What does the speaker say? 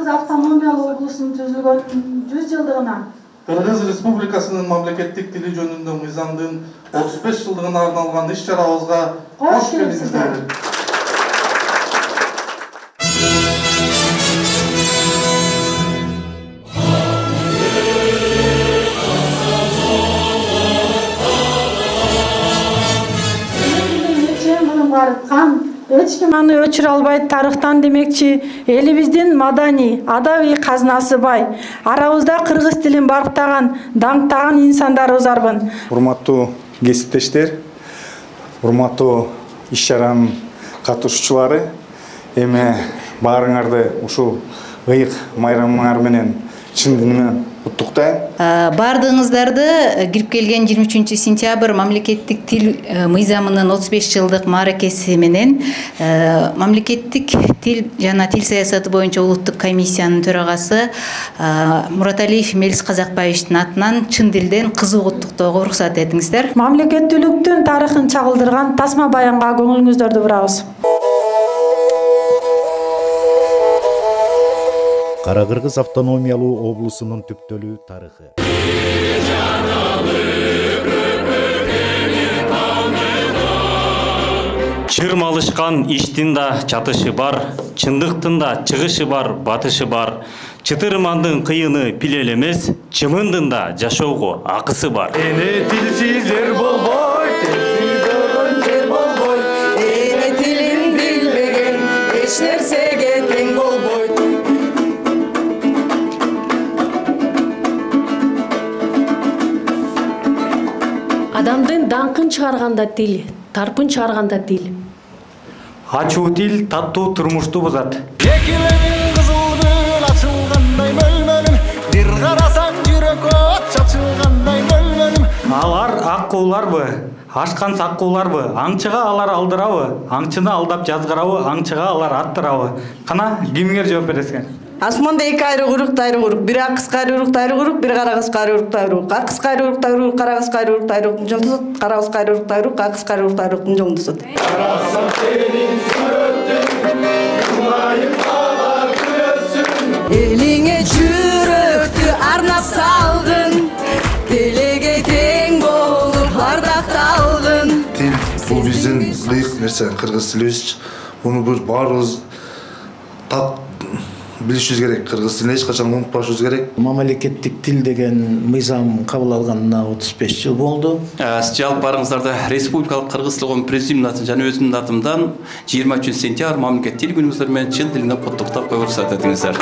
Кыргыз автономиялык облусунун түзүлгөнүнүн 100 жылдыгына Кыргыз Республикасынын мамлекеттик тили жөнүндө мыйзамдын 35 жылдыгына арналган иш-чарабызга кош келиңиздер. Эч ким аны өчүрө албайт тарыхтан демекчи, элибиздин маданий, адабий казнасы бай. Арабызда кыргыз тилин барктаган, даңктаган инсандарыбыз арбын. Урматтуу кесиптештер, урматтуу иш-чаранын катышуучулары, эми баарыңарды ушул ыйык майрамыңар менен чын дилимден куттуктайм. Бардыгыңыздарды кирип келген 23 сентябрь мамлекеттик тил мыйзамынын 35 жылдык мааракеси менен мамлекеттик тил жана тил саясаты боюнча улуттук комиссиянын төрагасы Мураталиев Мелис Казакбаевичтин атынан чын дилден кызуу куттуктоого уруксат этиңиздер. Мамлекеттүүлүктүн тарыхын чагылдырган тасма баянга көңүлүңүздөрдү бурабыз. Кара-Кыргыз автономиялуу облусунун түптөлүү тарыхы. Чырмалышкан иштин да чатышы бар, чындыктын да чыгышы бар, батышы бар. Чытырмандын кыйыны пилел эмес, чымындын да жашоого акысы бар. Эне тилсиздер болбой, тилсиз болгон жер болбой. Эне тилин билбеген эч нерсеге тең болбой. Адамдын даңкын чыгарганда тил, тарпын чыгарганда тил. Ачуу тил таттуу турмушту бузат. Экилемин кызыл гүл ачылгандай мөлмөлүм, бир карасаң жүрөк от чачылгандай мөлмөлүм. Алар аккууларбы? Ашкан саккууларбы? Аңчыга алар алдырабы? Аңчыны алдап жазгырабы? Аңчыга алар аттырабы? Кана кимиңер жооп бересиңер? Асманда эки айры куйрук, тайры куйрук. Бир акыс кайры куйрук, тайры куйрук, бир карагыз кайры куйрук, тайры куйрук. Акыс кайры куйрук, тайры куйрук, карагыз кайры куйрук, тайры куйрук. Жонтосот, карагыз кайры куйрук, тайры куйрук, акыс кайры куйрук, тайры куйрук. Жонтосот. Карасам сенин сүрөттүң, кылайын алар күрөсүн. Элиңе жүрөктү арнап салгын, телеге тең болуп ардакталгын. Тил бул биздин ыйык нерсе, кыргыз тилибиз. Муну бир баарыбыз так билишибиз керек. Кыргыз тилин эч качан унутпашыбыз керек. Мамлекеттик тил деген мыйзам кабыл алганына 35 жыл болду. Жалпы барыңыздарды Республикалык Кыргыз Тил Коому президиумунун атынан жана өзүмдүн атымдан 23 сентябрь мамлекеттик тил күнүңүздөр менен чын дилинен куттуктап коюп уруксат этиңиздер.